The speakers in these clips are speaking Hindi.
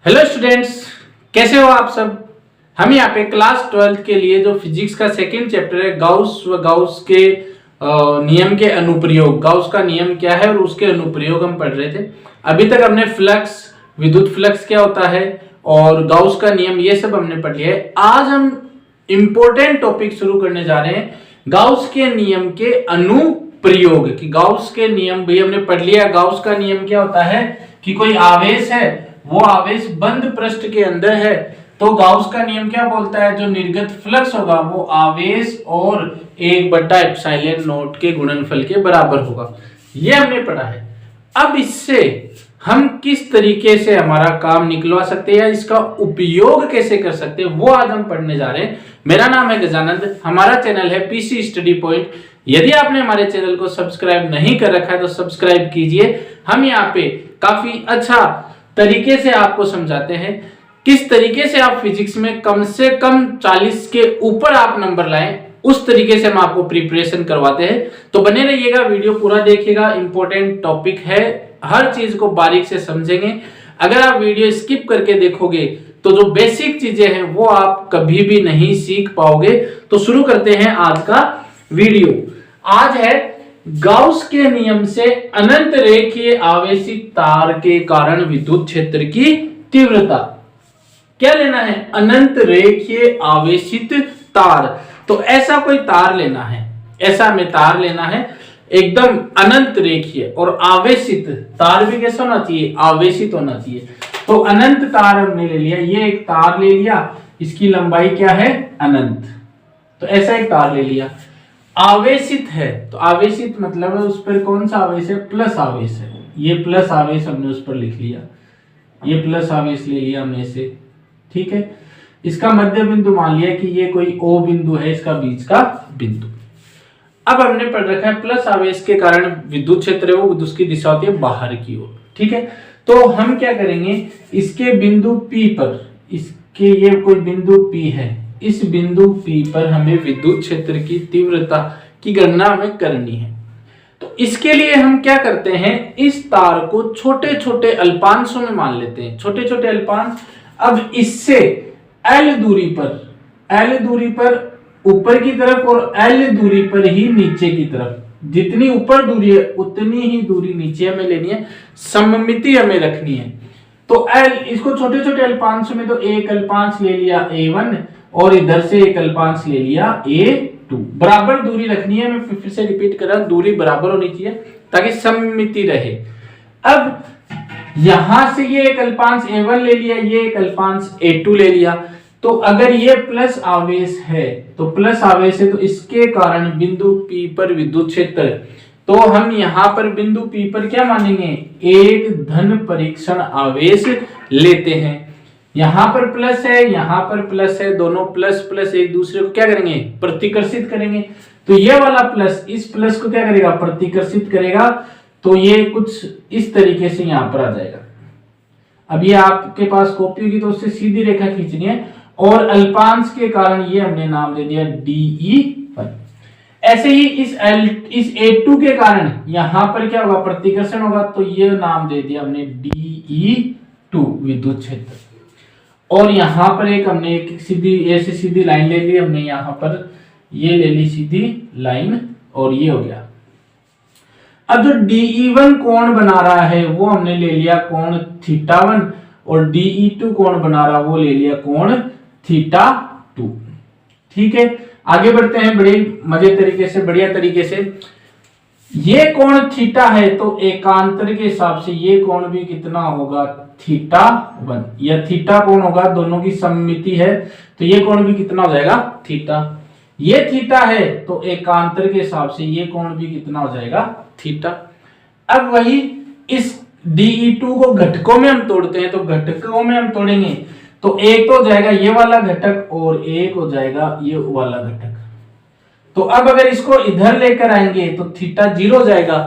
हेलो स्टूडेंट्स, कैसे हो आप सब। हम यहाँ पे क्लास 12th के लिए जो फिजिक्स का सेकंड चैप्टर है गाउस व गाउस के नियम के अनुप्रयोग, गाउस का नियम क्या है और उसके अनुप्रयोग हम पढ़ रहे थे। अभी तक हमने फ्लक्स, विद्युत फ्लक्स क्या होता है और गाउस का नियम, ये सब हमने पढ़ लिया है। आज हम इंपॉर्टेंट टॉपिक शुरू करने जा रहे हैं, गाउस के नियम के अनुप्रयोग। कि गाउस के नियम भी हमने पढ़ लिया। गाउस का नियम क्या होता है कि कोई आवेश है, वो आवेश बंद पृष्ठ के अंदर है तो गाउस का नियम क्या बोलता है, जो निर्गत फ्लक्स होगा वो आवेश और 1/ε0 के गुणनफल के बराबर होगा। ये हमने पढ़ा है। अब इससे हम किस तरीके से हमारा काम निकलवा सकते हैं या इसका उपयोग कैसे कर सकते हैं, वो आज हम पढ़ने जा रहे हैं। मेरा नाम है गजानंद, हमारा चैनल है पीसी स्टडी पॉइंट। यदि आपने हमारे चैनल को सब्सक्राइब नहीं कर रखा है तो सब्सक्राइब कीजिए। हम यहाँ पे काफी अच्छा तरीके से आपको समझाते हैं किस तरीके से आप फिजिक्स में कम से कम 40 के ऊपर आप नंबर लाएं, उस तरीके से हम आपको प्रिपरेशन करवाते हैं। तो बने रहिएगा, वीडियो पूरा देखिएगा। इंपॉर्टेंट टॉपिक है, हर चीज को बारीक से समझेंगे। अगर आप वीडियो स्किप करके देखोगे तो जो बेसिक चीजें हैं वो आप कभी भी नहीं सीख पाओगे। तो शुरू करते हैं आज का वीडियो। आज है गाउस के नियम से अनंत रेखीय आवेशित तार के कारण विद्युत क्षेत्र की तीव्रता। क्या लेना है, अनंत रेखीय आवेशित तार। तो ऐसा कोई तार लेना है, ऐसा हमें तार लेना है एकदम अनंत रेखीय और आवेशित। तार भी कैसा होना चाहिए, आवेशित होना चाहिए। तो अनंत तार हमने ले लिया, ये एक तार ले लिया, इसकी लंबाई क्या है, अनंत। तो ऐसा एक तार ले लिया, आवेशित है। तो आवेशित मतलब है उस पर कौन सा आवेश है, प्लस आवेश है। ये प्लस आवेश हमने उस पर लिख लिया, ये प्लस आवेश ले लिया हमने से, ठीक है। इसका मध्य बिंदु मान लिया कि ये कोई O बिंदु है, इसका बीच का बिंदु। अब हमने पढ़ रखा है प्लस आवेश के कारण विद्युत क्षेत्र है वो उसकी दिशा होती है बाहर की ओर, ठीक है। तो हम क्या करेंगे, इसके बिंदु P पर, इसके ये कोई बिंदु P है, इस बिंदु P पर हमें विद्युत क्षेत्र की तीव्रता की गणना हमें करनी है। तो इसके लिए हम क्या करते हैं, इस तार को छोटे छोटे अल्पांशों में मान लेते हैं, छोटे छोटे अल्पांश। अब इससे L दूरी पर ऊपर की तरफ और L दूरी पर ही नीचे की तरफ, जितनी ऊपर दूरी है उतनी ही दूरी नीचे हमें लेनी है, सममिति हमें रखनी है। तो L, इसको छोटे छोटे अल्पांशों में, तो एक अल्पांश ले लिया A1 और इधर से एक अल्पांश ले लिया A2। बराबर दूरी रखनी है, मैं फिर से रिपीट कर रहा हूं, दूरी बराबर होनी चाहिए ताकि सममिति रहे। अब यहां से ये एक अल्पांश A1 ले लिया, ये एक अल्पांश A2 ले लिया। तो अगर ये प्लस आवेश है, तो प्लस आवेश है तो इसके कारण बिंदु P पर विद्युत क्षेत्र, तो हम यहां पर बिंदु P पर क्या मानेंगे, एक धन परीक्षण आवेश लेते हैं। यहां पर प्लस है, यहां पर प्लस है, दोनों प्लस प्लस एक दूसरे को क्या करेंगे, प्रतिकर्षित करेंगे। तो ये वाला प्लस इस प्लस को क्या करेगा, प्रतिकर्षित करेगा। तो ये कुछ इस तरीके से यहां पर आ जाएगा। अब ये आपके पास कॉपी होगी तो उससे सीधी रेखा खींचनी है और अल्पांश के कारण ये हमने नाम दे दिया DE1। ऐसे ही इस A2 के कारण यहां पर क्या होगा, प्रतिकर्षण होगा, तो ये नाम दे दिया हमने DE2 विद्युत क्षेत्र। और यहां पर एक हमने एक सीधी ऐसे सीधी लाइन ले ली हमने, यहां पर ये ले ली सीधी लाइन और ये हो गया। अब जो DE1 कोण बना रहा है वो हमने ले लिया कोण θ1 और DE2 कोण बना रहा वो ले लिया कोण θ2, ठीक है। आगे बढ़ते हैं बड़े मजे तरीके से, बढ़िया तरीके से। ये कोण θ है तो एकांतर के हिसाब से ये कोण भी कितना होगा, θ1। यह θ कोण होगा, दोनों की सममिति है तो ये कोण भी कितना हो जाएगा, θ। ये θ है तो एकांतर के हिसाब से ये कोण भी कितना हो जाएगा, θ। अब वही इस DE2 को घटकों में हम तोड़ते हैं, तो घटकों में हम तोड़ेंगे तो एक तो हो जाएगा ये वाला घटक और एक हो जाएगा ये वाला घटक। तो अब अगर इसको इधर लेकर आएंगे तो θ 0 हो जाएगा।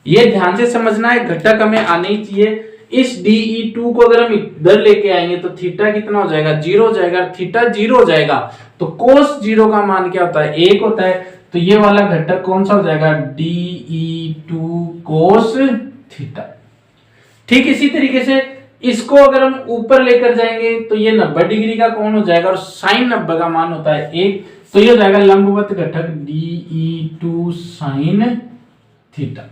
ये ध्यान से समझना है, घटक हमें आने ही चाहिए। इस DE2 को अगर हम इधर लेके आएंगे तो θ कितना हो जाएगा, 0 हो जाएगा। θ 0 हो जाएगा तो cos 0 का मान क्या होता है, 1 होता है। तो ये वाला घटक कौन सा हो जाएगा, DE2 cos θ। ठीक इसी तरीके से इसको अगर हम ऊपर लेकर जाएंगे तो ये 90 डिग्री का कोण हो जाएगा और साइन 90 का मान होता है 1, तो ये हो जाएगा लंबवत घटक DE2 साइन थीटा।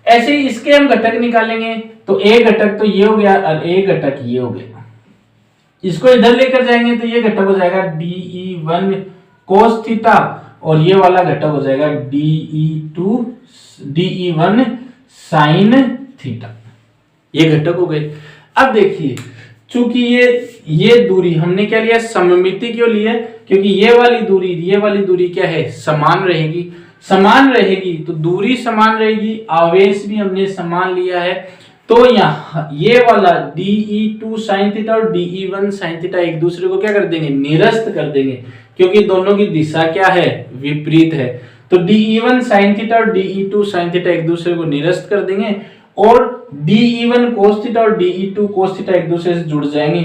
ऐसे ही इसके हम घटक निकालेंगे तो ए घटक तो ये हो गया और ए घटक ये हो गया। इसको इधर लेकर जाएंगे तो ये घटक हो जाएगा DE1 cos थीटा और ये वाला घटक हो जाएगा DE1 साइन थीटा। ये घटक हो गए। अब देखिए चूंकि ये दूरी हमने क्या लिया, सममिति क्यों लिया, क्योंकि ये वाली दूरी क्या है, समान रहेगी। समान रहेगी तो दूरी समान रहेगी, आवेश भी हमने समान लिया है, तो यहाँ ये वाला DE2 sin थीटा और DE1 sin थीटा एक दूसरे को क्या कर देंगे, निरस्त कर देंगे, क्योंकि दोनों की दिशा क्या है, विपरीत है। तो DE1 sin थीटा और DE2 sin थीटा एक दूसरे को निरस्त कर देंगे और DE1 cos थीटा और DE2 cos थीटा एक दूसरे से जुड़ जाएंगे।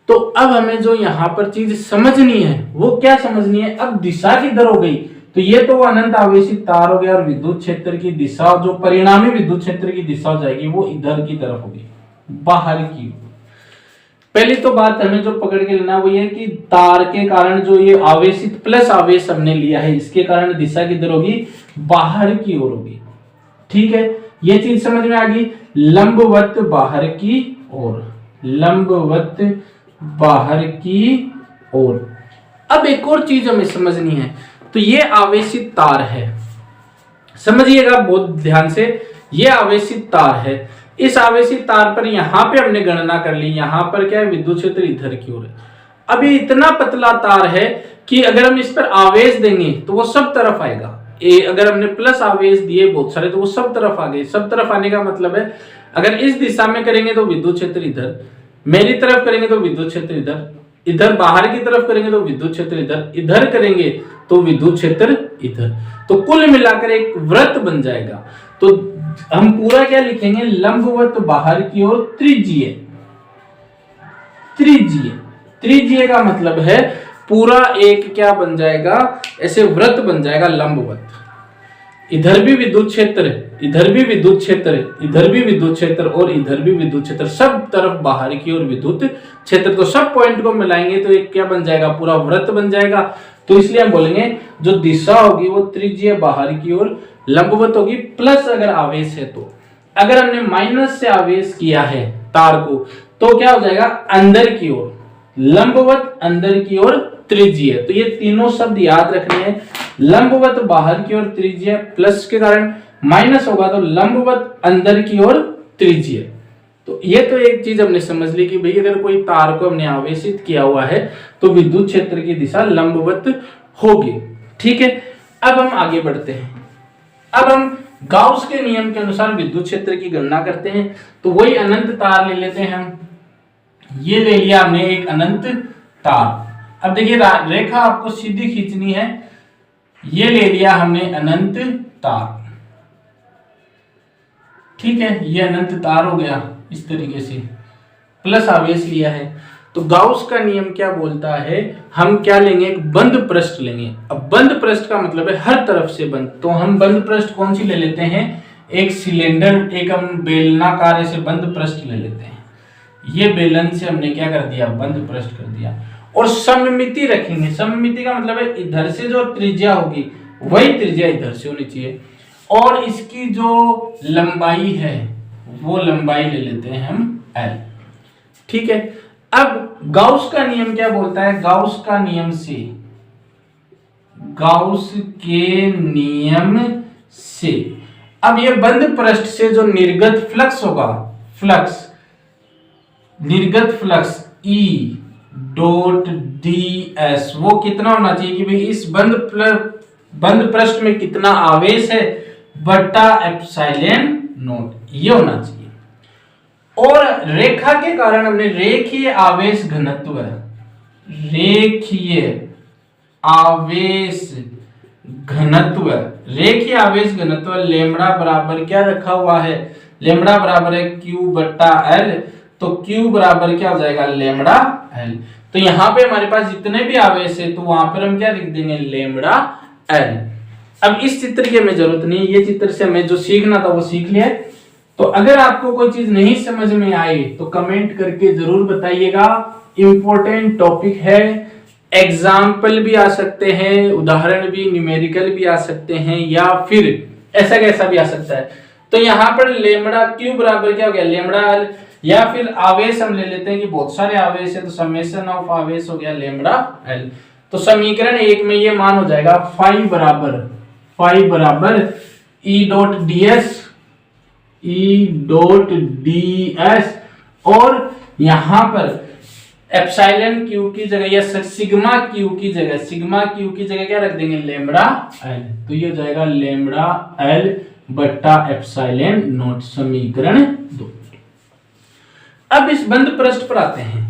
तो अब हमें जो यहाँ पर चीज समझनी है वो क्या समझनी है, अब दिशा किधर हो गई, तो ये तो अनंत आवेशित तार हो गया और विद्युत क्षेत्र की दिशा, जो परिणामी विद्युत क्षेत्र की दिशा हो जाएगी वो इधर की तरफ होगी, बाहर की। पहली तो बात हमें जो पकड़ के लेना वो ये कि तार के कारण जो ये आवेशित प्लस आवेश हमने लिया है, इसके कारण दिशा किधर होगी, बाहर की ओर होगी। ठीक है, ये चीज समझ में आ गई। लंबवत बाहर की ओर, लंबवत बाहर की ओर। अब एक और चीज हमें समझनी है, तो ये आवेशित तार है, समझिएगा बहुत ध्यान से, ये आवेशित तार है। इस आवेशित तार पर यहां पे हमने गणना कर ली, यहां पर क्या है, विद्युत क्षेत्र इधर की ओर है। अब ये इतना पतला तार है कि अगर हम इस पर आवेश देंगे तो वो सब तरफ आएगा। अगर हमने प्लस आवेश दिए बहुत सारे तो वो सब तरफ आ गए। सब तरफ आने का मतलब है अगर इस दिशा में करेंगे तो विद्युत क्षेत्र इधर, मेरी तरफ करेंगे तो विद्युत क्षेत्र इधर, इधर बाहर की तरफ करेंगे तो विद्युत क्षेत्र इधर, इधर करेंगे तो विद्युत क्षेत्र इधर, तो कुल मिलाकर एक वृत्त बन जाएगा। तो हम पूरा क्या लिखेंगे, लंबवत बाहर की ओर त्रिज्यीय। त्रिज्यीय, त्रिज्यीय का मतलब है पूरा एक क्या बन जाएगा, ऐसे वृत्त बन जाएगा लंबवत। इधर भी विद्युत क्षेत्र, इधर भी विद्युत क्षेत्र, इधर भी विद्युत क्षेत्र और इधर भी विद्युत क्षेत्र, सब तरफ बाहर की ओर विद्युत क्षेत्र। तो सब पॉइंट को मिलाएंगे तो एक क्या बन जाएगा, पूरा वृत्त बन जाएगा। तो इसलिए हम बोलेंगे जो दिशा होगी वो त्रिज्यीय बाहर की ओर लंबवत होगी, प्लस अगर आवेश है तो। अगर हमने माइनस से आवेश किया है तार को तो क्या हो जाएगा, अंदर की ओर लंबवत, अंदर की ओर त्रिज्यीय। तो ये तीनों शब्द याद रखने हैं, लंबवत बाहर की ओर त्रिज्यीय, प्लस के कारण माइनस होगा तो लंबवत अंदर की ओर त्रिज्यीय। तो ये तो एक चीज हमने समझ ली कि भाई अगर कोई तार को हमने आवेशित किया हुआ है तो विद्युत क्षेत्र की दिशा लंबवत होगी। ठीक है, अब हम आगे बढ़ते हैं। अब हम गाउस के नियम के अनुसार विद्युत क्षेत्र की गणना करते हैं। तो वही अनंत तार ले लेते हैं हम, ये ले लिया हमने एक अनंत तार। अब देखिए रेखा आपको सीधी खींचनी है, ये ले लिया हमने अनंत तार। ठीक है, ये अनंत तार हो गया इस तरीके से, प्लस आवेश लिया है। तो गाउस का नियम क्या बोलता है, हम क्या लेंगे, एक बंद पृष्ठ लेंगे। अब बंद पृष्ठ का मतलब है हर तरफ से बंद, तो हम बंद पृष्ठ कौन सी ले लेते हैं, एक सिलेंडर, एक हम बेलनाकार से बंद पृष्ठ ले लेते हैं। ये बेलन से हमने क्या कर दिया, बंद पृष्ठ कर दिया। और सममिति रखेंगे, सममिति का मतलब है इधर से जो त्रिज्या होगी वही त्रिज्या इधर से होनी चाहिए, और इसकी जो लंबाई है वो लंबाई ले लेते हैं हम L। ठीक है, अब गाउस का नियम क्या बोलता है, गाउस का नियम से, गाउस के नियम से अब ये बंद पृष्ठ से जो निर्गत फ्लक्स होगा, फ्लक्स, निर्गत फ्लक्स E डॉट ds वो कितना होना चाहिए कि भाई इस बंद पृष्ठ में कितना आवेश है बटा एप्सिलॉन नॉट, ये होना चाहिए। और रेखा के कारण हमने रेखीय आवेश घनत्व, रेखीय आवेश घनत्व, रेखीय आवेश घनत्व लेमड़ा बराबर क्या रखा हुआ है, लेमड़ा बराबर है Q बटा L। तो Q बराबर क्या हो जाएगा, लेमड़ा L। तो यहां पे हमारे पास जितने भी आवेश है तो वहां पर हम क्या लिख देंगे, लेमड़ा L। अब इस चित्र की हमें जरूरत नहीं है, ये चित्र से हमें जो सीखना था वो सीख लिया है। तो अगर आपको कोई चीज नहीं समझ में आई तो कमेंट करके जरूर बताइएगा। इंपॉर्टेंट टॉपिक है, एग्जाम्पल भी आ सकते हैं, उदाहरण भी, न्यूमेरिकल भी आ सकते हैं, या फिर ऐसा कैसा भी आ सकता है। तो यहाँ पर लेमड़ा क्यू बराबर क्या हो गया, लेमड़ा एल, या फिर आवेश हम ले लेते हैं कि बहुत सारे आवेश है तो समेशन ऑफ आवेश हो गया लेमड़ा एल। तो समीकरण 1 में ये मान हो जाएगा फाई बराबर ई डॉट ds, और यहां पर एप्सिलॉन क्यू की जगह या सिग्मा क्यू की जगह क्या रख देंगे, लेमड़ा एल। तो ये हो जाएगा लेमड़ा एल बट्टा एप्सिलॉन नॉट, समीकरण 2। अब इस बंद पृष्ठ पर आते हैं।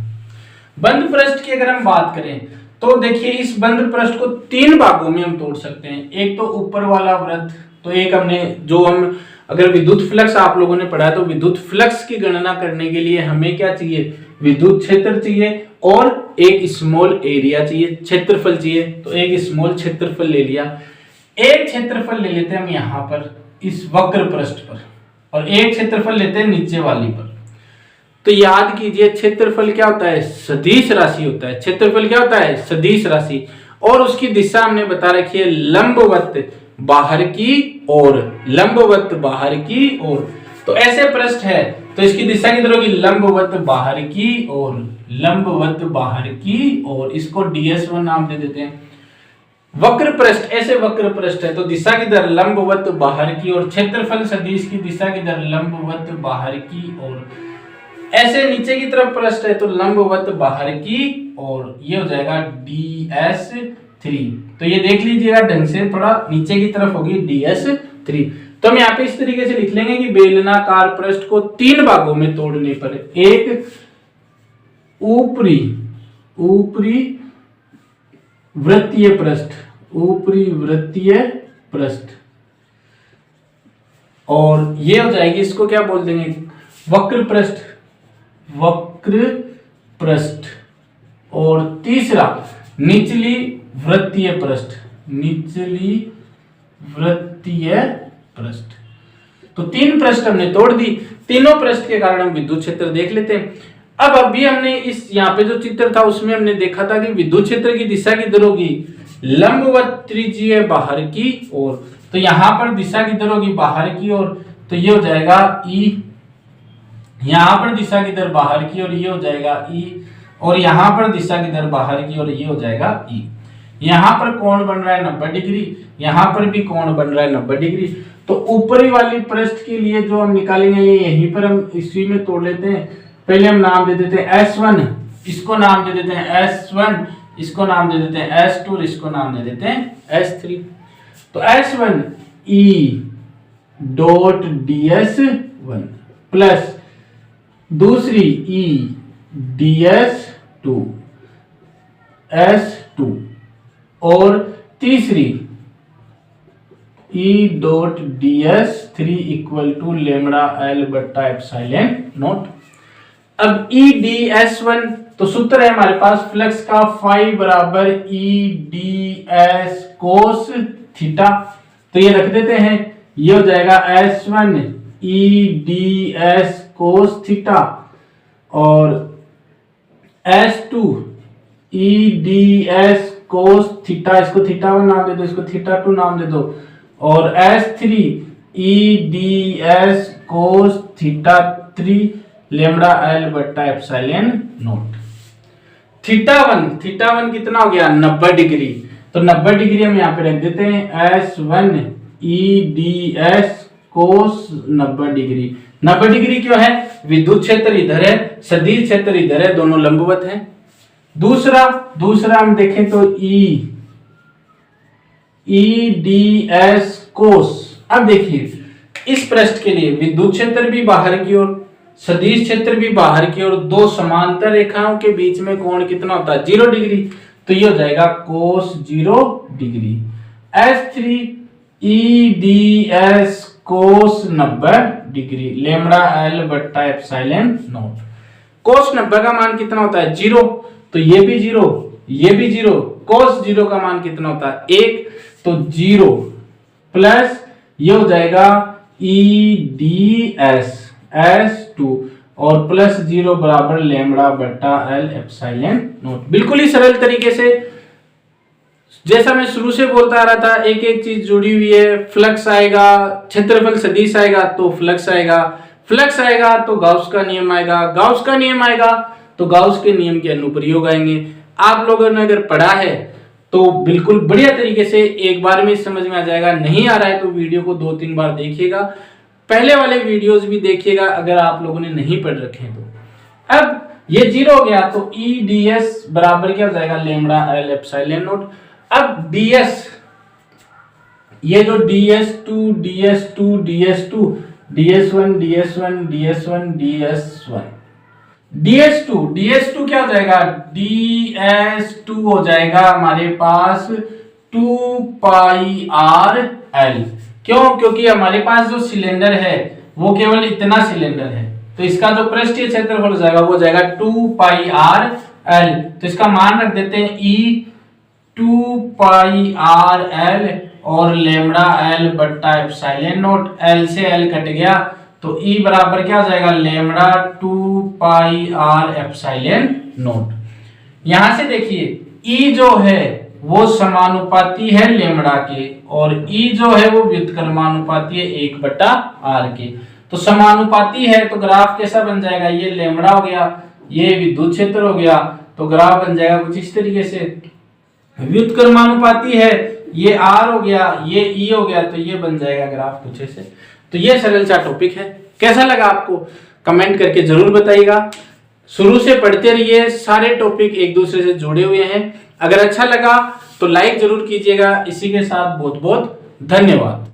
बंद पृष्ठ की अगर हम बात करें तो देखिए इस बंद पृष्ठ को 3 भागों में हम तोड़ सकते हैं। एक तो ऊपर वाला वृत्त, तो एक हमने जो हम अगर विद्युत फ्लक्स आप लोगों ने पढ़ा है तो विद्युत फ्लक्स की गणना करने के लिए हमें क्या चाहिए, विद्युत क्षेत्र चाहिए और एक स्मॉल एरिया चाहिए, क्षेत्रफल चाहिए। तो एक स्मॉल क्षेत्रफल ले लिया, एक क्षेत्रफल ले लेते हैं हम यहाँ पर इस वक्र पृष्ठ पर, और एक क्षेत्रफल लेते हैं नीचे वाली पर। तो याद कीजिए क्षेत्रफल क्या होता है, सदिश राशि होता है। क्षेत्रफल क्या होता है, सदिश राशि, और उसकी दिशा हमने बता रखी है लंबवत बाहर की ओर, लंबवत बाहर की ओर। तो ऐसे पृष्ठ है तो इसकी दिशा किधर होगी, लंबवत बाहर की ओर, लंबवत बाहर की ओर। इसको ds1 नाम दे देते हैं। वक्र पृष्ठ, ऐसे वक्र पृष्ठ है तो दिशा किधर, लंबवत बाहर की ओर। क्षेत्रफल सदिश की दिशा किधर, लंबवत बाहर की ओर। ऐसे नीचे की तरफ पृष्ठ है तो लंबवत बाहर की ओर, ये हो जाएगा ds3। तो ये देख लीजिएगा ढंग से, थोड़ा नीचे की तरफ होगी ds3। तो हम यहाँ पे इस तरीके से लिख लेंगे कि बेलनाकार पृष्ठ को 3 भागों में तोड़ने पर, एक ऊपरी वृत्तीय पृष्ठ, और ये हो जाएगी, इसको क्या बोल देंगे, वक्र पृष्ठ। और तीसरा निचली वृत्तीय पृष्ठ। तो 3 पृष्ठ हमने तोड़ दी। तीनों पृष्ठ के कारण हम विद्युत क्षेत्र देख लेते हैं। अब अभी हमने इस यहाँ पे जो चित्र था उसमें हमने देखा था कि विद्युत क्षेत्र की दिशा किधर होगी, लंबवत त्रिज्यीय बाहर की ओर। तो यहाँ पर दिशा किधर होगी, बाहर की ओर। तो ये हो जाएगा E, यहाँ पर दिशा किधर, बाहर की ओर, ये हो जाएगा E। और यहाँ पर दिशा किधर, बाहर की ओर, ये हो जाएगा E। यहाँ पर कोण बन रहा है 90 डिग्री, यहाँ पर भी कोण बन रहा है 90 डिग्री। तो ऊपरी वाली पृष्ठ के लिए जो हम निकालेंगे ये यहीं पर हम इसी में तोड़ लेते हैं। पहले हम नाम दे देते हैं S1, इसको नाम दे देते हैं S1, इसको नाम दे देते हैं S2, इसको नाम दे देते हैं S3। तो S1 E dot ds1 plus दूसरी E ds2 S2, और तीसरी E dot ds3 equal to lambda L बट्टा एप्सिलॉन नॉट। अब E ds1, तो सूत्र है हमारे पास फ्लक्स का, फाई बराबर E ds कोस थीटा। तो ये रख देते हैं, ये हो जाएगा S1 E ds cos theta, और S2 E ds cos theta, इसको थीटा1 नाम दे दो, इसको थीटा2 नाम दे दो, और S3 E ds कोस थीटा3 लेमड़ा एल बट्टा एप्सिलॉन नॉट। थीटा1 कितना हो गया, 90 डिग्री। तो 90 डिग्री हम यहाँ पे रख देते हैं S1 E ds कोस 90 डिग्री। 90 डिग्री क्यों है, विद्युत क्षेत्र इधर है, सदिश क्षेत्र इधर है, दोनों लंबवत हैं। दूसरा हम देखें तो E ds कोस। अब देखिए इस पृष्ठ के लिए विद्युत क्षेत्र भी बाहर की ओर, सदिश क्षेत्र भी बाहर की ओर, दो समांतर रेखाओं के बीच में कोण कितना होता है, 0 डिग्री। तो ये हो जाएगा कोस 0 डिग्री। S3 E ds कोस 90 डिग्री लेमड़ा एल बट्टा एप्सिलॉन नॉट। कोस 90 का मान कितना होता है, 0। तो ये भी 0, ये भी 0। कोस 0 का मान कितना होता है, 1। तो 0 प्लस ये हो जाएगा EDS(S2) और प्लस 0 बराबर लैम्बडा बटा L एप्सिलॉन नॉट। बिल्कुल ही सरल तरीके से, जैसा मैं शुरू से बोलता आ रहा था, एक एक चीज जुड़ी हुई है। फ्लक्स आएगा, क्षेत्रफल सदिश आएगा तो फ्लक्स आएगा, फ्लक्स आएगा तो गाउस का नियम आएगा, गाउस का नियम आएगा तो गाउस के नियम के अनुप्रयोग आएंगे। आप लोगों ने अगर पढ़ा है तो बिल्कुल बढ़िया तरीके से एक बार में समझ में आ जाएगा। नहीं आ रहा है तो वीडियो को 2-3 बार देखिएगा, पहले वाले वीडियोस भी देखिएगा अगर आप लोगों ने नहीं पढ़ रखे हैं तो। अब ये 0 हो गया तो EDS बराबर क्या हो जाएगा, लैम्बडा L एप्सिलॉन नॉट। अब DS, ये जो DS2 DS2 DS2 DS1 DS1 DS1 DS1 DS2 क्या हो जाएगा, DS2 हो जाएगा हमारे पास 2 पाई R L। क्यों? क्योंकि हमारे पास जो सिलेंडर है वो केवल इतना सिलेंडर है, तो इसका जो पृष्ठीय क्षेत्रफल हो जाएगा वो जाएगा 2 पाई R L। तो इसका मान रख देते हैं E 2 पाई R L और लैम्बडा L बट्टा एप्सिलॉन नॉट। L से L कट गया तो E बराबर क्या हो जाएगा, lambda 2 pi R epsilon not. यहां से देखिए E जो है वो समानुपाती है लैम्बडा के और E जो है वो व्युत्क्रमानुपाती है 1 बटा R के। तो समानुपाती है तो ग्राफ कैसा बन जाएगा, ये लैम्बडा हो गया, ये विद्युत क्षेत्र हो गया, तो ग्राफ बन जाएगा कुछ इस तरीके से। व्युत्क्रमानुपाती है, ये R हो गया, ये E हो गया, तो ये बन जाएगा ग्राफ कुछ ऐसे। तो ये सरल सा टॉपिक है। कैसा लगा आपको कमेंट करके जरूर बताइएगा। शुरू से पढ़ते रहिए, सारे टॉपिक एक दूसरे से जुड़े हुए हैं। अगर अच्छा लगा तो लाइक जरूर कीजिएगा। इसी के साथ बहुत बहुत धन्यवाद।